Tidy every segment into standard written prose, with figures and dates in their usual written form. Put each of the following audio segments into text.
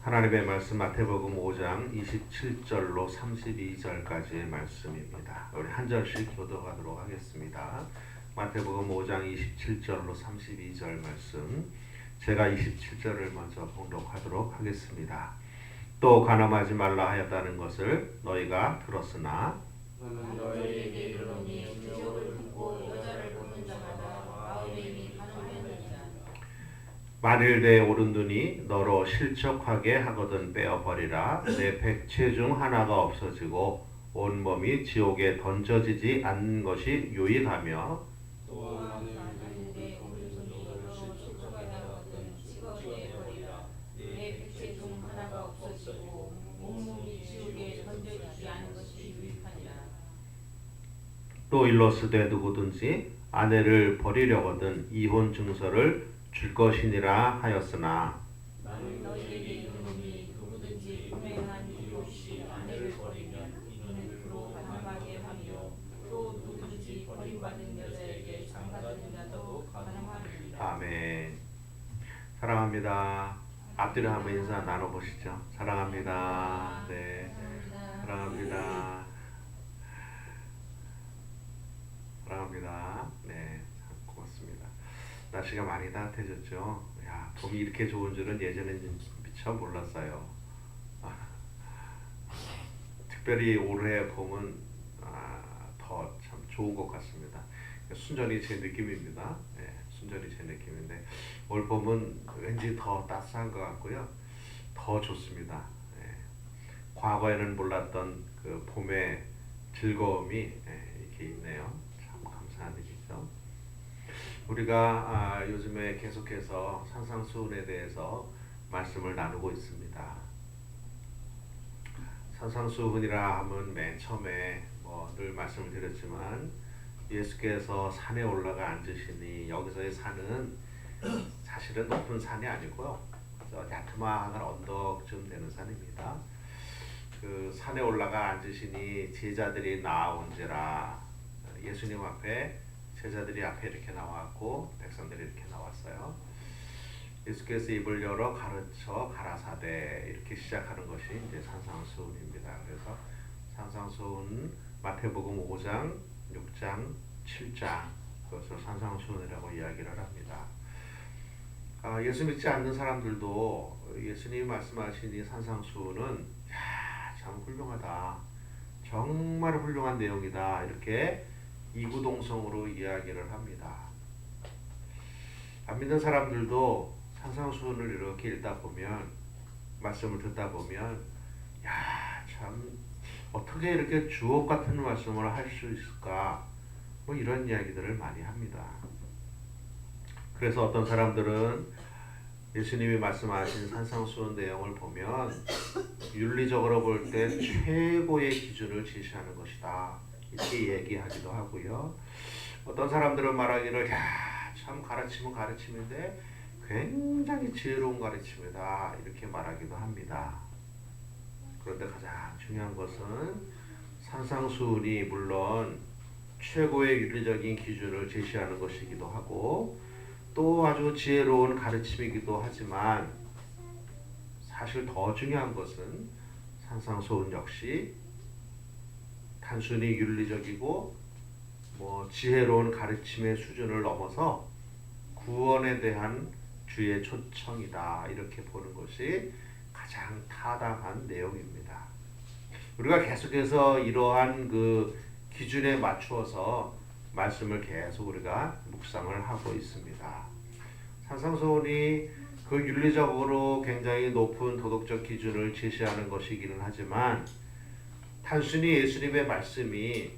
하나님의 말씀 마태복음 5장 27절로 32절까지의 말씀입니다. 우리 한 절씩 교독하도록 하겠습니다. 마태복음 5장 27절로 32절 말씀, 제가 27절을 먼저 봉독하도록 하겠습니다. 또 간음하지 말라 하였다는 것을 너희가 들었으나 너희에게 이르노니 기적을 듣고 여자를 보는 자마다 마음에 이미 간음되느니라. 만일 내 오른눈이 너로 실족하게 하거든 빼어버리라. 내 백체 중 하나가 없어지고 온몸이 지옥에 던져지지 않는 것이 유익하며 또 만일 내 오른손이 너로 실족하게 하거든 찍어내버리라. 내 백체 중 하나가 없어지고 온몸이 지옥에 던져지지 않은 것이 유익하니라. 또 일러스되 누구든지 아내를 버리려거든 이혼 증서를 줄 것이니라 하였으나 나는 너희에게 이르노니 누구든지 불행한 이유 없이 아내를 버리면 이는 그로 가늠하게 하며 또 누구든지 버림받은 여자에게 장가드는 자도 가늠하리라. 아멘. 사랑합니다. 앞뒤로 한번 인사 나눠보시죠. 사랑합니다. 네, 사랑합니다. 사랑합니다. 네, 고맙습니다. 날씨가 많이 따뜻해졌죠. 야, 봄이 이렇게 좋은 줄은 예전에는 미처 몰랐어요. 특별히 올해 봄은 더 참 좋은 것 같습니다. 순전히 제 느낌입니다. 네, 순전히 제 느낌인데 올 봄은 왠지 더 따스한 것 같고요. 더 좋습니다. 네, 과거에는 몰랐던 그 봄의 즐거움이 이렇게 있네요. 참 감사한 일이죠. 우리가 요즘에 계속해서 산상수훈에 대해서 말씀을 나누고 있습니다. 산상수훈이라 하면 맨 처음에 늘 말씀을 드렸지만 예수께서 산에 올라가 앉으시니 여기서의 산은 사실은 높은 산이 아니고요. 야트막한 언덕쯤 되는 산입니다. 그 산에 올라가 앉으시니 제자들이 나아온지라. 예수님 앞에 제자들이 앞에 이렇게 나왔고 백성들이 이렇게 나왔어요. 예수께서 입을 열어 가르쳐 가라사대 이렇게 시작하는 것이 이제 산상수훈입니다. 그래서 산상수훈 마태복음 5장, 6장, 7장 그것을 산상수훈이라고 이야기를 합니다. 예수 믿지 않는 사람들도 예수님이 말씀하신 이 산상수훈은 참 훌륭하다, 정말 훌륭한 내용이다 이렇게 이구동성으로 이야기를 합니다. 안 믿는 사람들도 산상수훈을 이렇게 읽다 보면, 말씀을 듣다 보면 참 어떻게 이렇게 주옥 같은 말씀을 할 수 있을까 이런 이야기들을 많이 합니다. 그래서 어떤 사람들은 예수님이 말씀하신 산상수훈 내용을 보면 윤리적으로 볼 때 최고의 기준을 제시하는 것이다 이렇게 얘기하기도 하고요. 어떤 사람들은 말하기를 참 가르침은 가르침인데 굉장히 지혜로운 가르침이다 이렇게 말하기도 합니다. 그런데 가장 중요한 것은 산상수훈이 물론 최고의 윤리적인 기준을 제시하는 것이기도 하고 또 아주 지혜로운 가르침이기도 하지만 사실 더 중요한 것은 산상수훈 역시 단순히 윤리적이고 지혜로운 가르침의 수준을 넘어서 구원에 대한 주의 초청이다 이렇게 보는 것이 가장 타당한 내용입니다. 우리가 계속해서 이러한 그 기준에 맞추어서 말씀을 계속 우리가 묵상을 하고 있습니다. 산상수훈이 그 윤리적으로 굉장히 높은 도덕적 기준을 제시하는 것이기는 하지만 단순히 예수님의 말씀이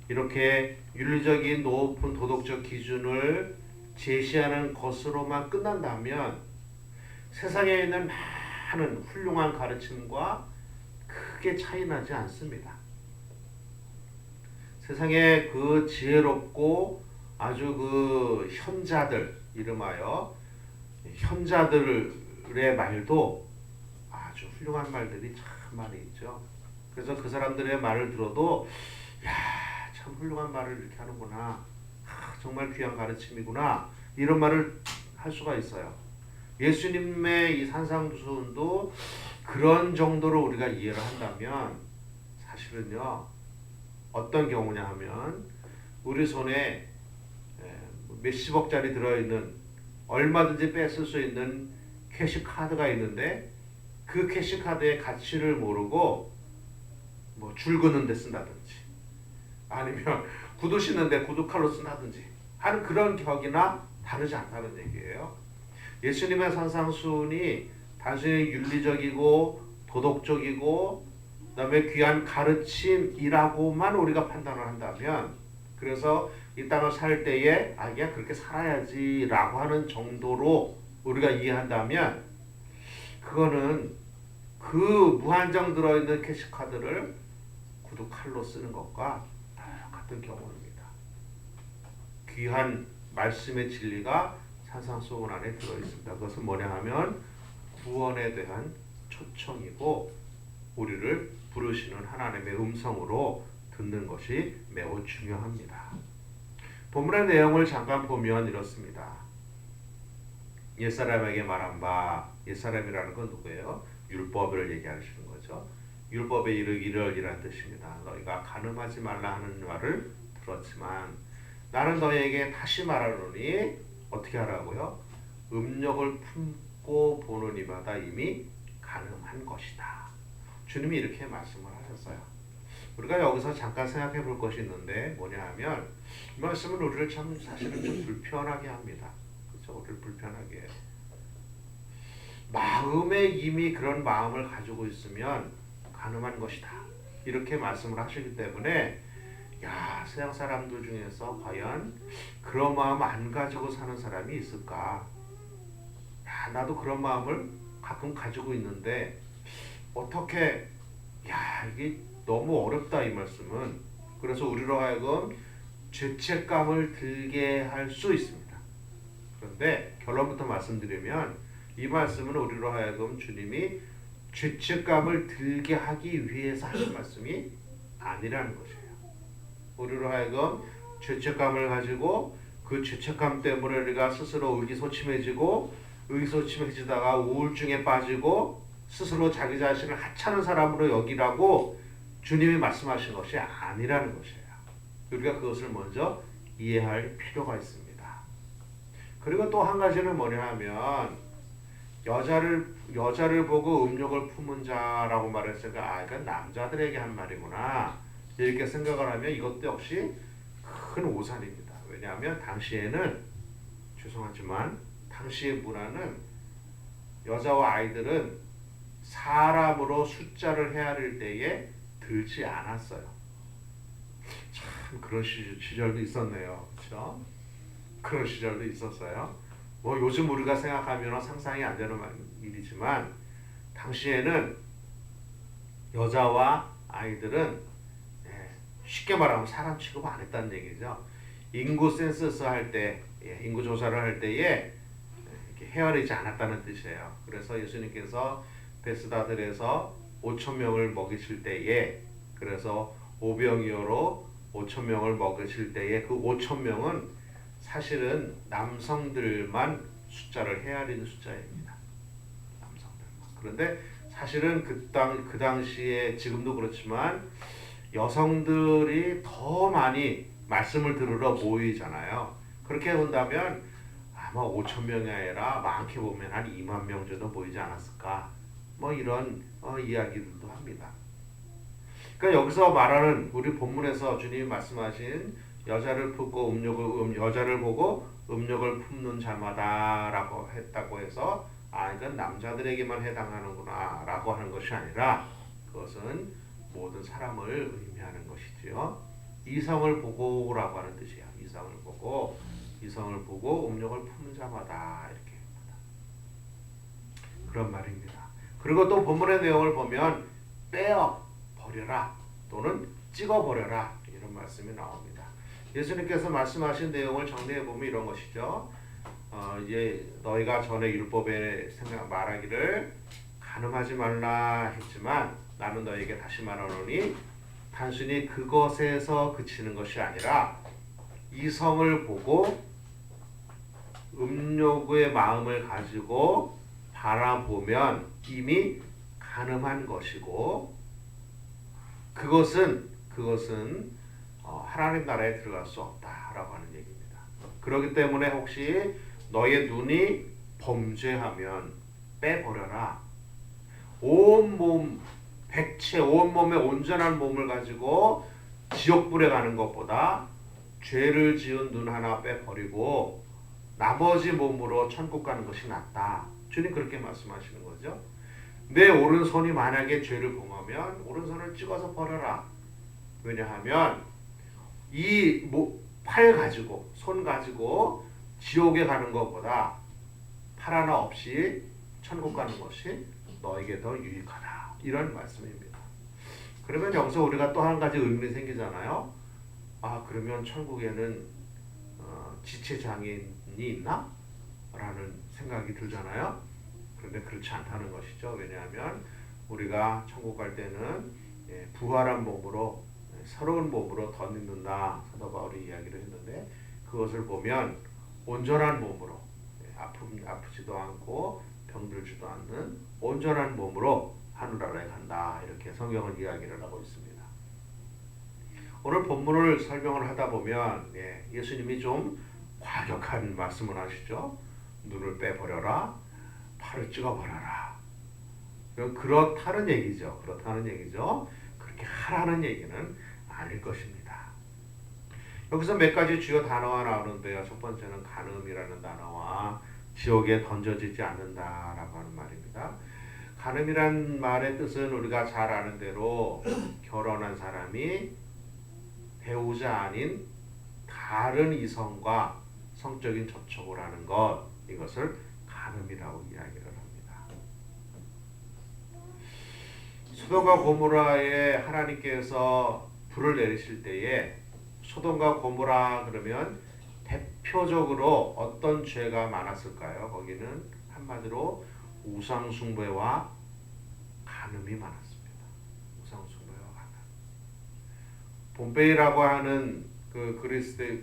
이렇게 윤리적인 높은 도덕적 기준을 제시하는 것으로만 끝난다면 세상에 있는 많은 훌륭한 가르침과 크게 차이 나지 않습니다. 세상에 그 지혜롭고 아주 그 현자들, 이름하여 현자들의 말도 아주 훌륭한 말들이 참 많이 있죠. 그래서 그 사람들의 말을 들어도 참 훌륭한 말을 이렇게 하는구나, 정말 귀한 가르침이구나 이런 말을 할 수가 있어요. 예수님의 이 산상수훈도 그런 정도로 우리가 이해를 한다면 사실은요 어떤 경우냐 하면 우리 손에 몇십억짜리 들어있는 얼마든지 뺏을 수 있는 캐시카드가 있는데 그 캐시카드의 가치를 모르고 뭐 줄 긋는 데 쓴다든지 아니면 구두 신는데 구두칼로 쓴다든지 하는 그런 격이나 다르지 않다는 얘기예요. 예수님의 산상수훈이 단순히 윤리적이고 도덕적이고 그다음에 귀한 가르침이라고만 우리가 판단을 한다면 그래서 이 땅을 살 때에 그냥 그렇게 살아야지라고 하는 정도로 우리가 이해한다면 그거는 그 무한정 들어있는 캐시카드를 구두칼로 쓰는 것과 똑같은 경우입니다. 귀한 말씀의 진리가 산상수훈 안에 들어있습니다. 그것은 뭐냐 하면 구원에 대한 초청이고 우리를 부르시는 하나님의 음성으로 듣는 것이 매우 중요합니다. 본문의 내용을 잠깐 보면 이렇습니다. 옛사람에게 말한 바, 옛사람이라는 건 누구예요? 율법을 얘기하시는 거죠. 율법에 이르기를 뜻입니다. 너희가 간음하지 말라 하는 말을 들었지만 나는 너희에게 다시 말하노니 어떻게 하라고요? 음욕을 품고 보는 이마다 이미 간음한 것이다. 주님이 이렇게 말씀을 하셨어요. 우리가 여기서 잠깐 생각해 볼 것이 있는데 뭐냐 하면 이 말씀은 우리를 참 사실은 좀 불편하게 합니다. 그렇죠? 우리를 불편하게 해요. 마음에 이미 그런 마음을 가지고 있으면 간음한 것이다. 이렇게 말씀을 하시기 때문에 세상 사람들 중에서 과연 그런 마음 안 가지고 사는 사람이 있을까? 나도 그런 마음을 가끔 가지고 있는데 어떻게 이게 너무 어렵다 이 말씀은. 그래서 우리로 하여금 죄책감을 들게 할 수 있습니다. 그런데 결론부터 말씀드리면 이 말씀은 우리로 하여금 주님이 죄책감을 들게 하기 위해서 하신 말씀이 아니라는 것이에요. 우리로 하여금 죄책감을 가지고 그 죄책감 때문에 우리가 스스로 의기소침해지고 의기소침해지다가 우울증에 빠지고 스스로 자기 자신을 하찮은 사람으로 여기라고 주님이 말씀하신 것이 아니라는 것이에요. 우리가 그것을 먼저 이해할 필요가 있습니다. 그리고 또 한 가지는 뭐냐 하면 여자를 보고 음욕을 품은 자라고 말했으니까 이건 남자들에게 한 말이구나 이렇게 생각을 하면 이것도 역시 큰 오산입니다. 왜냐하면 당시에는 죄송하지만 당시의 문화는 여자와 아이들은 사람으로 숫자를 헤아릴 때에 들지 않았어요. 참 그런 시절도 있었네요. 그렇죠? 그런 시절도 있었어요. 뭐 요즘 우리가 생각하면 상상이 안 되는 일이지만 당시에는 여자와 아이들은 쉽게 말하면 사람 취급 안 했다는 얘기죠. 인구 센서스 할 때, 인구 조사를 할 때에 헤아리지 않았다는 뜻이에요. 그래서 예수님께서 베스다들에서 5,000명을 먹이실 때에 그래서 오병이어로 5,000명을 먹이실 때에 그 5,000명은 사실은 남성들만 숫자를 헤아리는 숫자입니다. 남성들만. 그런데 사실은 그 당시에 지금도 그렇지만 여성들이 더 많이 말씀을 들으러 모이잖아요. 그렇게 본다면 아마 5,000명이 아니라 많게 보면 한 2만 명 정도 모이지 않았을까? 뭐 이런 이야기들도 합니다. 그러니까 여기서 말하는 우리 본문에서 주님이 말씀하신 여자를 보고 음욕을 품는 자마다라고 했다고 해서 이건 남자들에게만 해당하는구나라고 하는 것이 아니라 그것은 모든 사람을 의미하는 것이지요. 이성을 보고라고 하는 뜻이에요. 이성을 보고 음욕을 품는 자마다 이렇게 그런 말입니다. 그리고 또 본문의 내용을 보면 빼어 버려라 또는 찍어 버려라 이런 말씀이 나옵니다. 예수님께서 말씀하신 내용을 정리해 보면 이런 것이죠. 이제 너희가 전에 율법에 말하기를 간음하지 말라 했지만 나는 너희에게 다시 말하노니 단순히 그것에서 그치는 것이 아니라 이성을 보고 음욕의 마음을 가지고 바라보면 이미 간음한 것이고 그것은 하나님 나라에 들어갈 수 없다라고 하는 얘기입니다. 그렇기 때문에 혹시 너의 눈이 범죄하면 빼버려라. 온몸 백체 온몸에 온전한 몸을 가지고 지옥불에 가는 것보다 죄를 지은 눈 하나 빼버리고 나머지 몸으로 천국 가는 것이 낫다. 주님 그렇게 말씀하시는 거죠. 내 오른손이 만약에 죄를 범하면 오른손을 찍어서 버려라. 왜냐하면 이 팔 가지고 손 가지고 지옥에 가는 것보다 팔 하나 없이 천국 가는 것이 너에게 더 유익하다. 이런 말씀입니다. 그러면 여기서 우리가 또 한 가지 의문이 생기잖아요. 그러면 천국에는 지체장애인이 있나? 라는 생각이 들잖아요. 그런데 그렇지 않다는 것이죠. 왜냐하면 우리가 천국 갈 때는 부활한 몸으로 새로운 몸으로 덧입는다. 사도 바울이 이야기를 했는데 그것을 보면 온전한 몸으로 아프지도 않고 병들지도 않는 온전한 몸으로 하늘나라에 간다. 이렇게 성경은 이야기를 하고 있습니다. 오늘 본문을 설명을 하다 보면 예수님이 좀 과격한 말씀을 하시죠. 눈을 빼버려라. 팔을 찍어버려라. 그렇다는 얘기죠. 그렇게 하라는 얘기는 아닐 것입니다. 여기서 몇 가지 주요 단어가 나오는데요. 첫 번째는 간음이라는 단어와 지옥에 던져지지 않는다라고 하는 말입니다. 간음이란 말의 뜻은 우리가 잘 아는 대로 결혼한 사람이 배우자 아닌 다른 이성과 성적인 접촉을 하는 것, 이것을 간음이라고 이야기를 합니다. 소돔과 고모라에 하나님께서 불을 내리실 때에 소돔과 고모라 그러면 대표적으로 어떤 죄가 많았을까요? 거기는 한마디로 우상숭배와 간음이 많았습니다. 우상숭배와 간음. 봄베이라고 하는 그 그리스의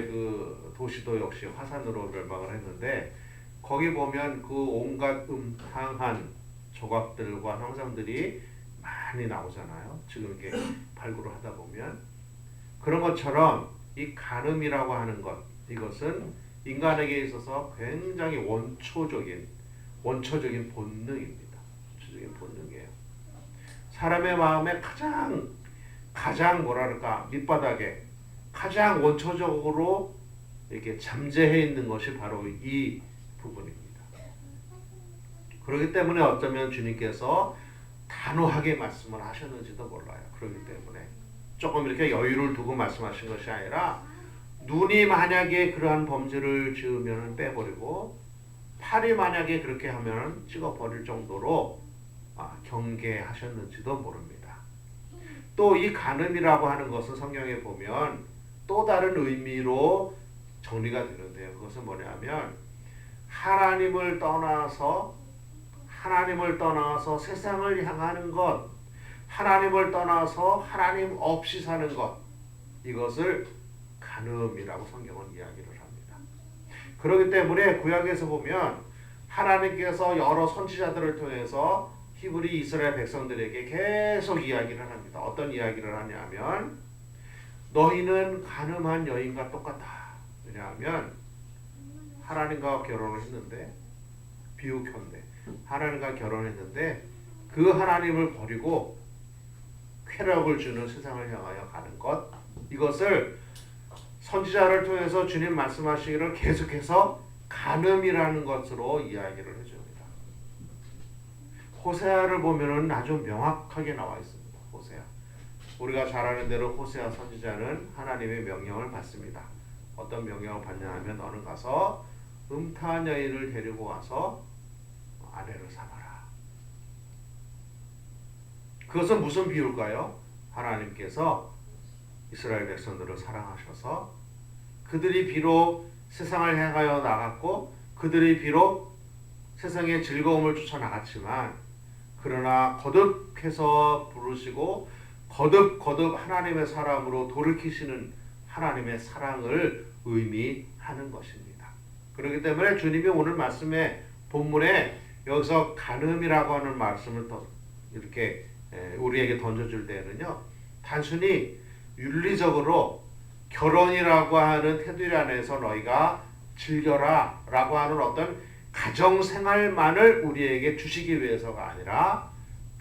그 도시도 역시 화산으로 멸망을 했는데 거기 보면 그 온갖 음탕한 조각들과 형상들이 많이 나오잖아요. 지금 이렇게 발굴을 하다 보면 그런 것처럼 이 간음이라고 하는 것, 이것은 인간에게 있어서 굉장히 원초적인 본능입니다. 원초적인 본능이에요. 사람의 마음에 가장 뭐랄까 밑바닥에 가장 원초적으로 이렇게 잠재해 있는 것이 바로 이 부분입니다. 그렇기 때문에 어쩌면 주님께서 단호하게 말씀을 하셨는지도 몰라요. 그렇기 때문에 조금 이렇게 여유를 두고 말씀하신 것이 아니라 눈이 만약에 그러한 범죄를 지으면 빼버리고 팔이 만약에 그렇게 하면 찍어버릴 정도로 경계하셨는지도 모릅니다. 또 이 간음이라고 하는 것은 성경에 보면 또 다른 의미로 정리가 되는데요. 그것은 뭐냐면 하나님을 떠나서 세상을 향하는 것, 하나님을 떠나서 하나님 없이 사는 것, 이것을 간음이라고 성경은 이야기를 합니다. 그렇기 때문에 구약에서 보면 하나님께서 여러 선지자들을 통해서 히브리 이스라엘 백성들에게 계속 이야기를 합니다. 어떤 이야기를 하냐면 너희는 간음한 여인과 똑같다. 왜냐하면 하나님과 결혼을 했는데 비옥현대 하나님과 결혼했는데 그 하나님을 버리고 쾌락을 주는 세상을 향하여 가는 것, 이것을 선지자를 통해서 주님 말씀하시기를 계속해서 간음이라는 것으로 이야기를 해줍니다. 호세아를 보면은 아주 명확하게 나와 있습니다. 호세아. 우리가 잘 아는 대로 호세아 선지자는 하나님의 명령을 받습니다. 어떤 명령을 받냐 하면 너는 가서 음탕한 여인을 데리고 와서 아내를 삼아라. 그것은 무슨 비유일까요? 하나님께서 이스라엘 백성들을 사랑하셔서 그들이 비록 세상을 향하여 나갔고 그들이 비록 세상의 즐거움을 쫓아 나갔지만 그러나 거듭해서 부르시고 거듭 하나님의 사랑으로 돌이키시는 하나님의 사랑을 의미하는 것입니다. 그렇기 때문에 주님이 오늘 말씀의 본문에 여기서 간음이라고 하는 말씀을 이렇게 우리에게 던져줄 때는요, 단순히 윤리적으로 결혼이라고 하는 테두리 안에서 너희가 즐겨라 라고 하는 어떤 가정생활만을 우리에게 주시기 위해서가 아니라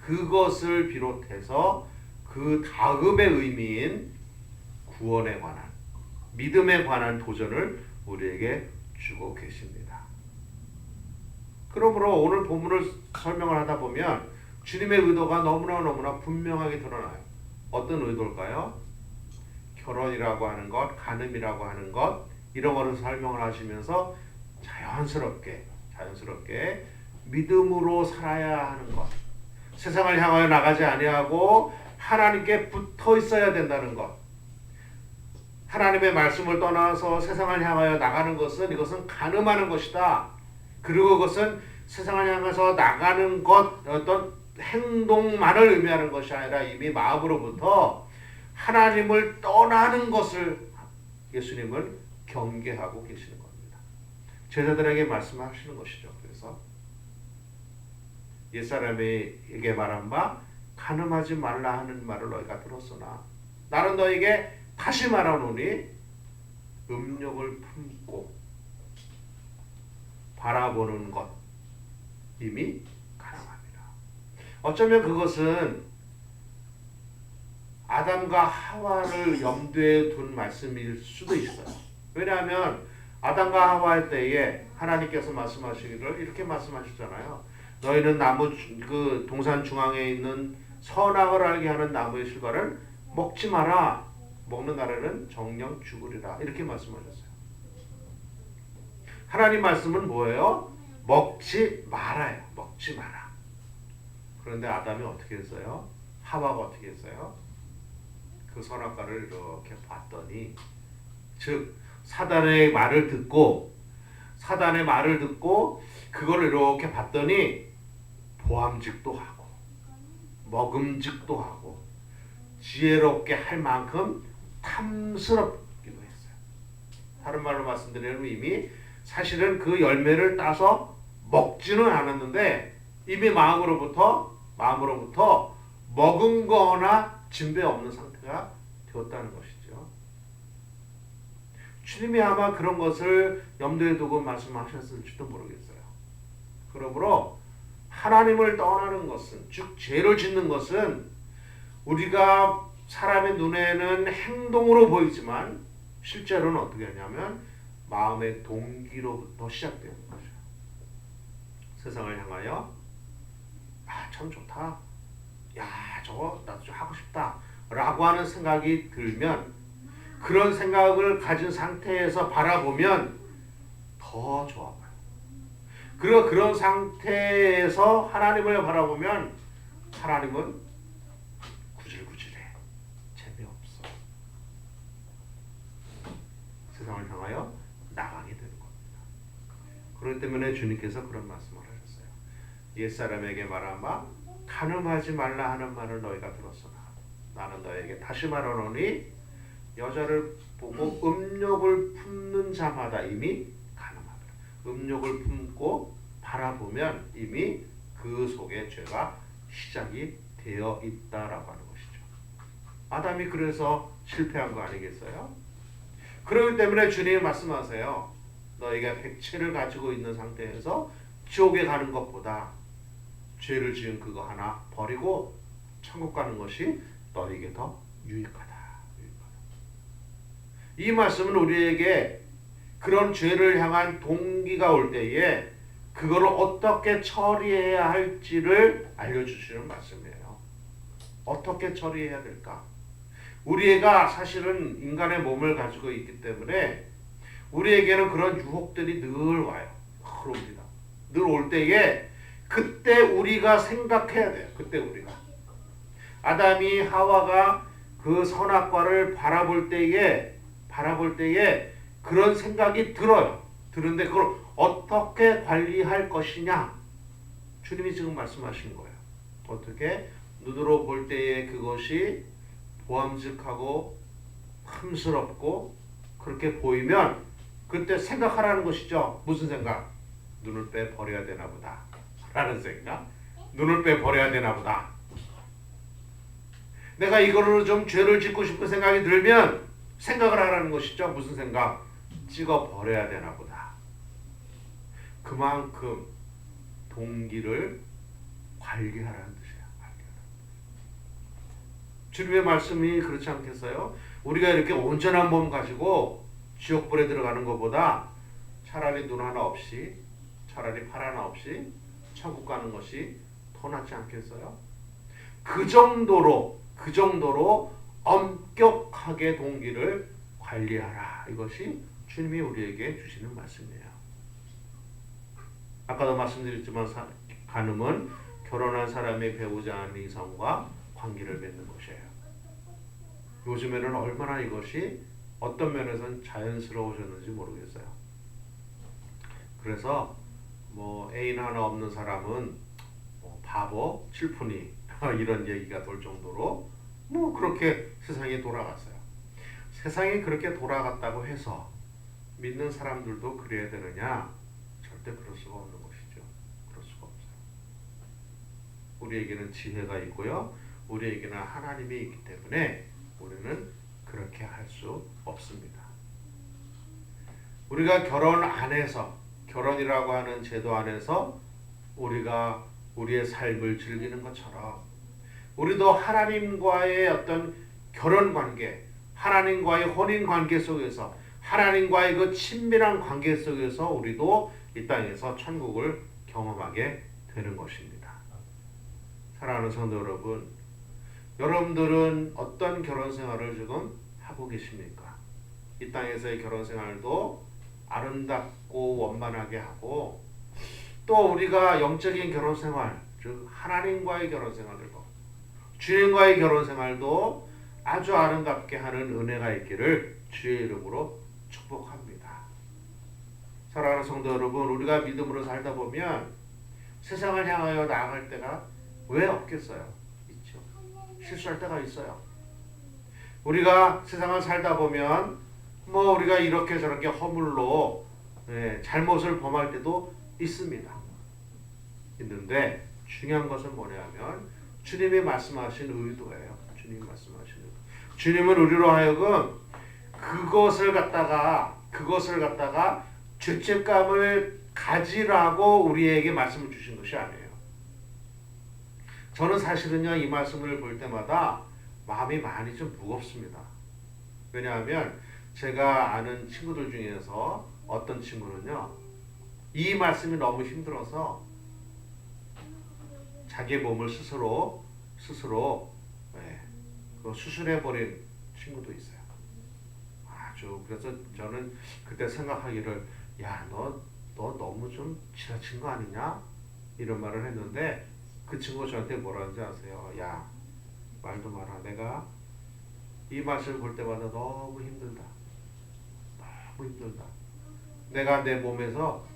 그것을 비롯해서 그 다음의 의미인 구원에 관한, 믿음에 관한 도전을 우리에게 주고 계십니다. 그러므로 오늘 본문을 설명을 하다 보면 주님의 의도가 너무나 분명하게 드러나요. 어떤 의도일까요? 결혼이라고 하는 것, 간음이라고 하는 것, 이런 거를 설명을 하시면서 자연스럽게 믿음으로 살아야 하는 것, 세상을 향하여 나가지 아니하고 하나님께 붙어 있어야 된다는 것, 하나님의 말씀을 떠나서 세상을 향하여 나가는 것은 이것은 간음하는 것이다. 그리고 그것은 세상을 향해서 나가는 것, 어떤 행동만을 의미하는 것이 아니라 이미 마음으로부터 하나님을 떠나는 것을 예수님은 경계하고 계시는 겁니다. 제자들에게 말씀하시는 것이죠. 그래서 옛사람에게 말한 바 간음하지 말라 하는 말을 너희가 들었으나 나는 너희에게 다시 말하노니 음욕을 품고 바라보는 것 이미 가능합니다. 어쩌면 그것은 아담과 하와를 염두에 둔 말씀일 수도 있어요. 왜냐하면 아담과 하와의 때에 하나님께서 말씀하시기를 이렇게 말씀하셨잖아요. 너희는 나무 그 동산 중앙에 있는 선악을 알게 하는 나무의 실과를 먹지 마라. 먹는 날에는 정령 죽으리라. 이렇게 말씀하셨어요. 하나님 말씀은 뭐예요? 먹지 말아요. 먹지 마라. 그런데 아담이 어떻게 했어요? 하와가 어떻게 했어요? 그 선악과를 이렇게 봤더니, 즉 사단의 말을 듣고 그걸 이렇게 봤더니 보암직도 하고 먹음직도 하고 지혜롭게 할 만큼 탐스럽기도 했어요. 다른 말로 말씀드리면 이미 사실은 그 열매를 따서 먹지는 않았는데 이미 마음으로부터 먹은 거나 진배 없는 상태가 되었다는 것이죠. 주님이 아마 그런 것을 염두에 두고 말씀하셨을지도 모르겠어요. 그러므로 하나님을 떠나는 것은, 즉 죄를 짓는 것은 우리가 사람의 눈에는 행동으로 보이지만 실제로는 어떻게 하냐면 마음의 동기로부터 시작되는 거죠. 세상을 향하여 참 좋다, 저거 나도 좀 하고 싶다 라고 하는 생각이 들면, 그런 생각을 가진 상태에서 바라보면 더 좋아 보여요. 그리고 그런 상태에서 하나님을 바라보면 하나님은 구질구질해, 재미없어, 세상을 향하여 나가게 되는 겁니다. 그렇기 때문에 주님께서 그런 말씀을 하셨어요. 옛사람에게 말한 바 간음하지 말라 하는 말을 너희가 들었으나 나는 너에게 다시 말하노니 여자를 보고 음욕을 품는 자마다 이미 간음하더라. 음욕을 품고 바라보면 이미 그 속에 죄가 시작이 되어 있다라고 하는 것이죠. 아담이 그래서 실패한 거 아니겠어요? 그렇기 때문에 주님이 말씀하세요. 너희가 백체를 가지고 있는 상태에서 지옥에 가는 것보다 죄를 지은 그거 하나 버리고 천국 가는 것이 너희에게 더 유익하다. 이 말씀은 우리에게 그런 죄를 향한 동기가 올 때에 그거를 어떻게 처리해야 할지를 알려주시는 말씀이에요. 어떻게 처리해야 될까? 우리가 사실은 인간의 몸을 가지고 있기 때문에 우리에게는 그런 유혹들이 늘 와요. 옵니다. 늘 올 때에 그때 우리가 생각해야 돼요. 그때 우리가 아담이 하와가 그 선악과를 바라볼 때에 그런 생각이 들어요. 드는데 그걸 어떻게 관리할 것이냐? 주님이 지금 말씀하신 거예요. 어떻게? 눈으로 볼 때에 그것이 보암직하고 흠스럽고 그렇게 보이면 그때 생각하라는 것이죠. 무슨 생각? 눈을 빼 버려야 되나 보다 라는 생각. 눈을 빼 버려야 되나 보다 내가 이거로 좀 죄를 짓고 싶은 생각이 들면 생각을 하라는 것이죠. 무슨 생각? 찍어 버려야 되나 보다. 그만큼 동기를 관리하라는 뜻이야. 주님의 말씀이 그렇지 않겠어요? 우리가 이렇게 온전한 몸 가지고 지옥불에 들어가는 것보다 차라리 눈 하나 없이, 차라리 팔 하나 없이 천국 가는 것이 더 낫지 않겠어요? 그 정도로 엄격하게 동기를 관리하라. 이것이 주님이 우리에게 주시는 말씀이에요. 아까도 말씀드렸지만 간음은 결혼한 사람의 배우자 아닌 이성과 관계를 맺는 것이에요. 요즘에는 얼마나 이것이 어떤 면에서는 자연스러워졌는지 모르겠어요. 그래서 뭐 애인 하나 없는 사람은 뭐 바보, 칠푼이 이런 얘기가 돌 정도로 뭐 그렇게 세상이 돌아갔어요. 세상이 그렇게 돌아갔다고 해서 믿는 사람들도 그래야 되느냐? 절대 그럴 수가 없는 것이죠. 그럴 수가 없어요. 우리에게는 지혜가 있고요. 우리에게는 하나님이 있기 때문에 우리는 그렇게 할 수 없습니다. 우리가 결혼 안에서, 결혼이라고 하는 제도 안에서 우리가 우리의 삶을 즐기는 것처럼 우리도 하나님과의 어떤 결혼 관계, 하나님과의 혼인 관계 속에서, 하나님과의 그 친밀한 관계 속에서 우리도 이 땅에서 천국을 경험하게 되는 것입니다. 사랑하는 성도 여러분, 여러분들은 어떤 결혼 생활을 지금 하고 계십니까? 이 땅에서의 결혼 생활도 아름답고 원만하게 하고, 또 우리가 영적인 결혼 생활, 즉 하나님과의 결혼 생활도, 주님과의 결혼 생활도 아주 아름답게 하는 은혜가 있기를 주의 이름으로 축복합니다. 사랑하는 성도 여러분, 우리가 믿음으로 살다 보면 세상을 향하여 나아갈 때가 왜 없겠어요? 있죠. 실수할 때가 있어요. 우리가 세상을 살다 보면 뭐 우리가 이렇게 저렇게 허물로 잘못을 범할 때도 있습니다. 있는데 중요한 것은 뭐냐면 주님이 말씀하신 의도예요. 주님이 말씀하신 의도. 주님은 우리로 하여금 그것을 갖다가 죄책감을 가지라고 우리에게 말씀을 주신 것이 아니에요. 저는 사실은요, 이 말씀을 볼 때마다 마음이 많이 좀 무겁습니다. 왜냐하면 제가 아는 친구들 중에서 어떤 친구는요, 이 말씀이 너무 힘들어서 자기의 몸을 스스로 수술해버린 친구도 있어요. 그래서 저는 그때 생각하기를, 야, 너 너무 좀 지나친 거 아니냐? 이런 말을 했는데 그 친구가 저한테 뭐라는지 아세요? 야, 말도 마라. 내가 이 말씀을 볼 때마다 너무 힘들다. 너무 힘들다. 내가 내 몸에서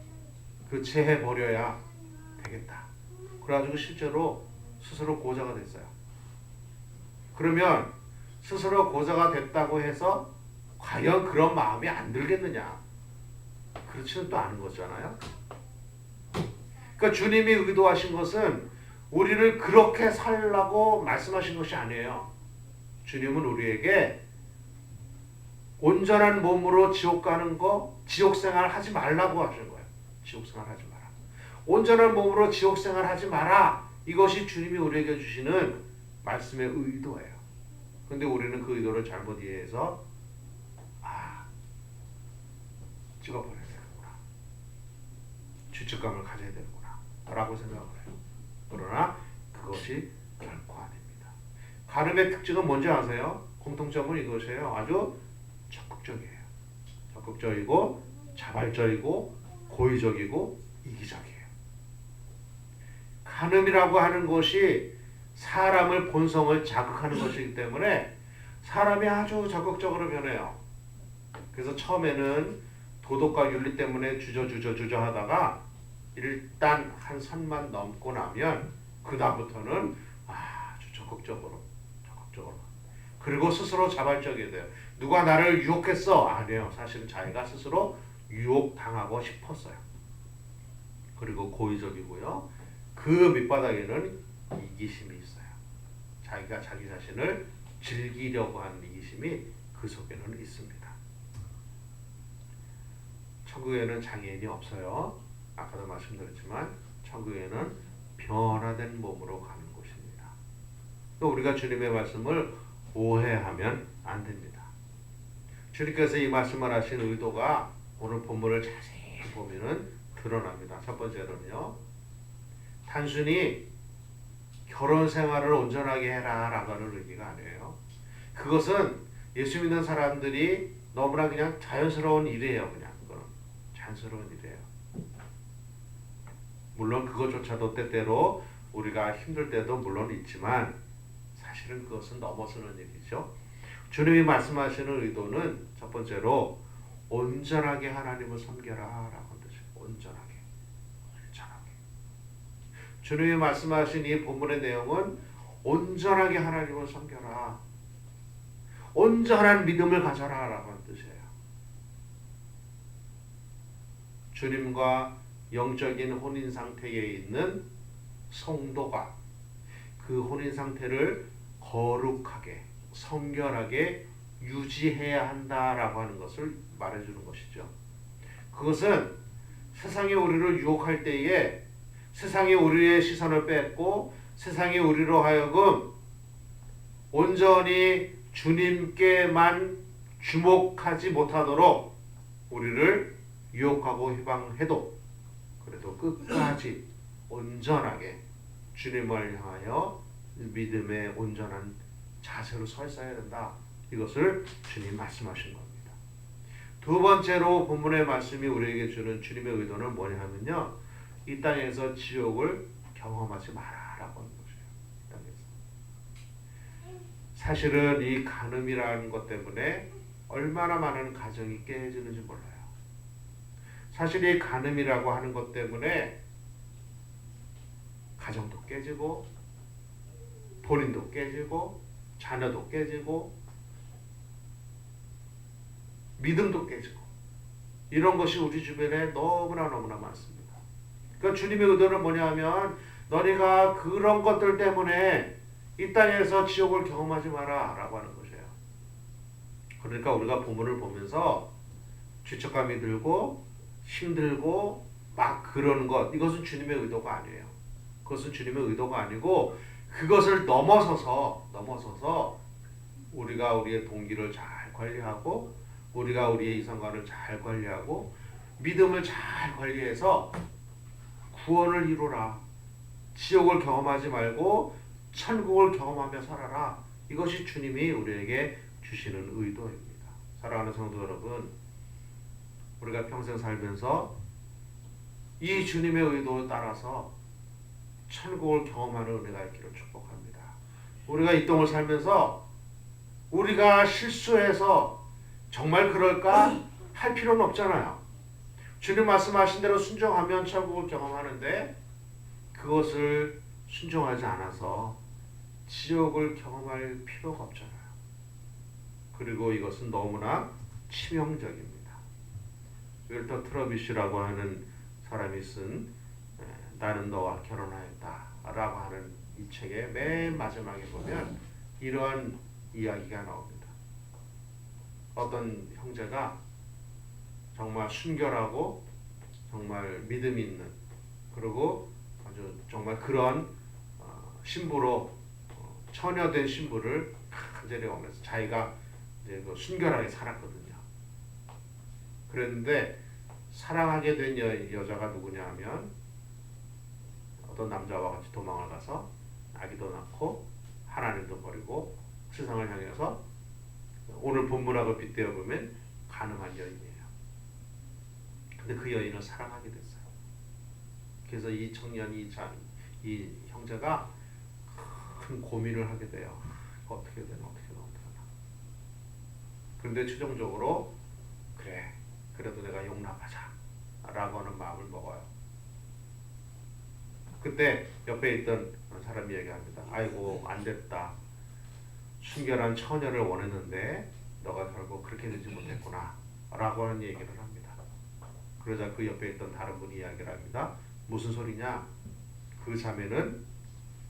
그 제해버려야 되겠다. 그래가지고 실제로 스스로 고자가 됐어요. 그러면 스스로 고자가 됐다고 해서 과연 그런 마음이 안 들겠느냐? 그렇지는 또 않은 거잖아요. 그러니까 주님이 의도하신 것은 우리를 그렇게 살라고 말씀하신 것이 아니에요. 주님은 우리에게 온전한 몸으로 지옥 가는 거, 지옥 생활 하지 말라고 하신 거예요. 지옥 생활 하지 마라. 온전한 몸으로 지옥 생활 하지 마라. 이것이 주님이 우리에게 주시는 말씀의 의도예요. 근데 우리는 그 의도를 잘못 이해해서 찍어버려야 되는구나. 죄책감을 가져야 되는구나. 라고 생각을 해요. 그러나 그것이 결코 아닙니다. 간음의 특징은 뭔지 아세요? 공통점은 이것이에요. 아주 적극적이에요. 적극적이고 자발적이고 고의적이고 이기적이에요. 간음이라고 하는 것이 사람을 본성을 자극하는 것이기 때문에 사람이 아주 적극적으로 변해요. 그래서 처음에는 도덕과 윤리 때문에 주저 하다가 일단 한 선만 넘고 나면 그 다음부터는 아주 적극적으로 그리고 스스로 자발적이 돼요. 누가 나를 유혹했어? 아니에요. 사실은 자기가 스스로 유혹당하고 싶었어요. 그리고 고의적이고요. 그 밑바닥에는 이기심이 있어요. 자기가 자기 자신을 즐기려고 하는 이기심이 그 속에는 있습니다. 천국에는 장애인이 없어요. 아까도 말씀드렸지만 천국에는 변화된 몸으로 가는 곳입니다. 또 우리가 주님의 말씀을 오해하면 안 됩니다. 주님께서 이 말씀을 하신 의도가 오늘 본문을 자세히 보면은 드러납니다. 첫 번째로는요, 단순히 결혼 생활을 온전하게 해라 라고 하는 의미가 아니에요. 그것은 예수 믿는 사람들이 너무나 그냥 자연스러운 일이에요. 그냥 그거는 자연스러운 일이에요. 물론 그것조차도 때때로 우리가 힘들 때도 물론 있지만 사실은 그것은 넘어서는 일이죠. 주님이 말씀하시는 의도는 첫 번째로 온전하게 하나님을 섬겨라 라고 하는 뜻이에요. 온전하게. 주님이 말씀하신 이 본문의 내용은 온전하게 하나님을 섬겨라. 온전한 믿음을 가져라 라고 하는 뜻이에요. 주님과 영적인 혼인 상태에 있는 성도가 그 혼인 상태를 거룩하게 성결하게 유지해야 한다라고 하는 것을 말해주는 것이죠. 그것은 세상이 우리를 유혹할 때에 세상이 우리의 시선을 뺏고 세상이 우리로 하여금 온전히 주님께만 주목하지 못하도록 우리를 유혹하고 해방해도 그래도 끝까지 온전하게 주님을 향하여 믿음의 온전한 자세로 서 있어야 된다. 이것을 주님 말씀하신 겁니다. 두 번째로 본문의 말씀이 우리에게 주는 주님의 의도는 뭐냐 하면요, 이 땅에서 지옥을 경험하지 마라라고 하는 것이에요. 이 땅에서. 사실은 이 간음이라는 것 때문에 얼마나 많은 가정이 깨지는지 몰라요. 사실 이 간음이라고 하는 것 때문에 가정도 깨지고 본인도 깨지고 자녀도 깨지고 믿음도 깨지고 이런 것이 우리 주변에 너무나 많습니다. 그러니까 주님의 의도는 뭐냐면 너희가 그런 것들 때문에 이 땅에서 지옥을 경험하지 마라 라고 하는 것이에요. 그러니까 우리가 본문을 보면서 죄책감이 들고 힘들고 막 그러는 것, 이것은 주님의 의도가 아니에요. 그것은 주님의 의도가 아니고 그것을 넘어서서 우리가 우리의 동기를 잘 관리하고 우리가 우리의 이성관을 잘 관리하고 믿음을 잘 관리해서 구원을 이루라. 지옥을 경험하지 말고 천국을 경험하며 살아라. 이것이 주님이 우리에게 주시는 의도입니다. 사랑하는 성도 여러분, 우리가 평생 살면서 이 주님의 의도에 따라서 천국을 경험하는 은혜가 있기를 축복합니다. 우리가 이 땅을 살면서 우리가 실수해서 정말 그럴까 할 필요는 없잖아요. 주님 말씀하신 대로 순종하면 천국을 경험하는데 그것을 순종하지 않아서 지옥을 경험할 필요가 없잖아요. 그리고 이것은 너무나 치명적입니다. 윌터 트러비쉬라고 하는 사람이 쓴 나는 너와 결혼하였다 라고 하는 이 책의 맨 마지막에 보면 이러한 이야기가 나옵니다. 어떤 형제가 정말 순결하고 정말 믿음 있는, 그리고 아주 정말 그런 신부로 처녀된 신부를 간절히 원해서 자기가 이제 그 순결하게 살았거든요. 그랬는데 사랑하게 된 여자가 누구냐 하면 어떤 남자와 같이 도망을 가서 아기도 낳고 하나님도 버리고 세상을 향해서 오늘 본문하고 빗대어 보면 가늠한 여인이에요. 근데 그 여인을 사랑하게 됐어요. 그래서 이 청년이 이 형제가 큰 고민을 하게 돼요. 어떻게 되나. 그런데 최종적으로 그래, 그래도 내가 용납하자 라고 하는 마음을 먹어요. 그때 옆에 있던 사람이 얘기합니다. 아이고 안 됐다. 순결한 처녀를 원했는데 너가 결국 그렇게 되지 못했구나 라고 하는 얘기를 합니다. 그러자 그 옆에 있던 다른 분이 이야기를 합니다. 무슨 소리냐? 그 자매는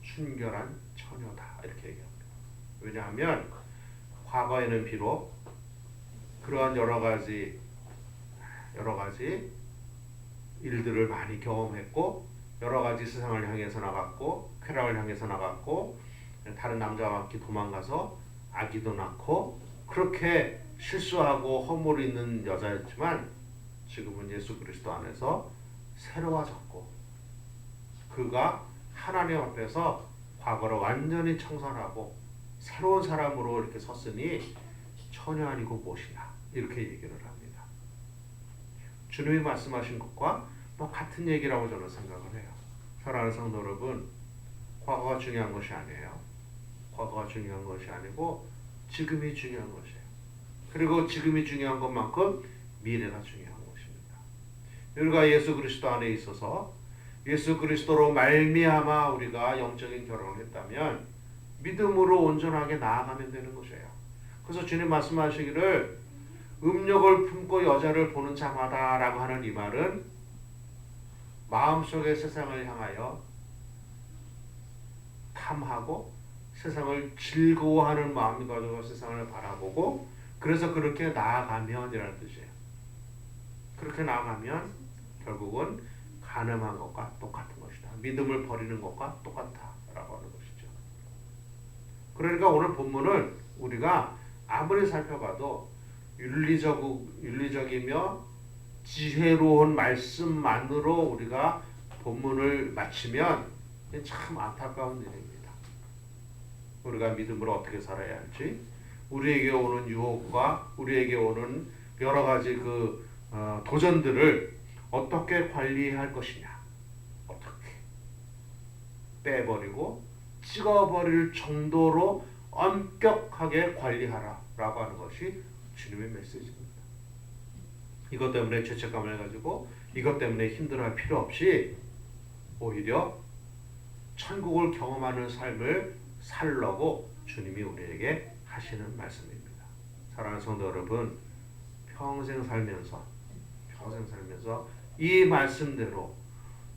순결한 처녀다 이렇게 얘기합니다. 왜냐하면 과거에는 비록 그러한 여러 가지 일들을 많이 경험했고 여러 가지 세상을 향해서 나갔고 쾌락을 향해서 나갔고 다른 남자와 함께 도망가서 아기도 낳고 그렇게 실수하고 허물이 있는 여자였지만 지금은 예수 그리스도 안에서 새로워졌고 그가 하나님 앞에서 과거를 완전히 청산하고 새로운 사람으로 이렇게 섰으니 처녀 아니고 무엇이냐 이렇게 얘기를 합니다. 주님이 말씀하신 것과 같은 얘기라고 저는 생각을 해요. 사랑하는 성도 여러분, 과거가 중요한 것이 아니에요. 과거가 중요한 것이 아니고 지금이 중요한 것이에요. 그리고 지금이 중요한 것만큼 미래가 중요한 것입니다. 우리가 예수 그리스도 안에 있어서 예수 그리스도로 말미암아 우리가 영적인 결혼을 했다면 믿음으로 온전하게 나아가면 되는 것이에요. 그래서 주님 말씀하시기를 음욕을 품고 여자를 보는 자마다 라고 하는 이 말은 마음속에 세상을 향하여 탐하고 세상을 즐거워하는 마음이 가지고 세상을 바라보고 그래서 그렇게 나아가면 이라는 뜻이에요. 그렇게 나아가면 결국은 가늠한 것과 똑같은 것이다. 믿음을 버리는 것과 똑같다 라고 하는 것이죠. 그러니까 오늘 본문을 우리가 아무리 살펴봐도 윤리적이며 지혜로운 말씀만으로 우리가 본문을 마치면 참 안타까운 일입니다. 우리가 믿음으로 어떻게 살아야 할지, 우리에게 오는 유혹과 우리에게 오는 여러 가지 도전들을 어떻게 관리할 것이냐, 어떻게 빼버리고 찍어버릴 정도로 엄격하게 관리하라라고 하는 것이 주님의 메시지입니다. 이것 때문에 죄책감을 가지고 이것 때문에 힘들어할 필요 없이 오히려 천국을 경험하는 삶을 살려고 주님이 우리에게 하시는 말씀입니다. 사랑하는 성도 여러분, 평생 살면서 이 말씀대로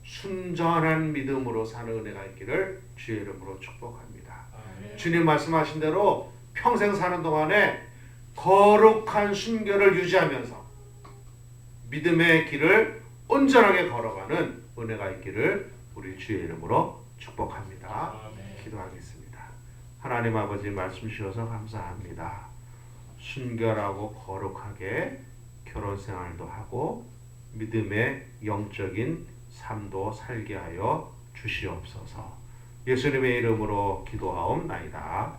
순전한 믿음으로 사는 은혜가 있기를 주의 이름으로 축복합니다. 아멘. 주님 말씀하신 대로 평생 사는 동안에 거룩한 순결을 유지하면서 믿음의 길을 온전하게 걸어가는 은혜가 있기를 우리 주의 이름으로 축복합니다. 아멘. 기도하겠습니다. 하나님 아버지 말씀 주셔서 감사합니다. 순결하고 거룩하게 결혼 생활도 하고 믿음의 영적인 삶도 살게 하여 주시옵소서. 예수님의 이름으로 기도하옵나이다.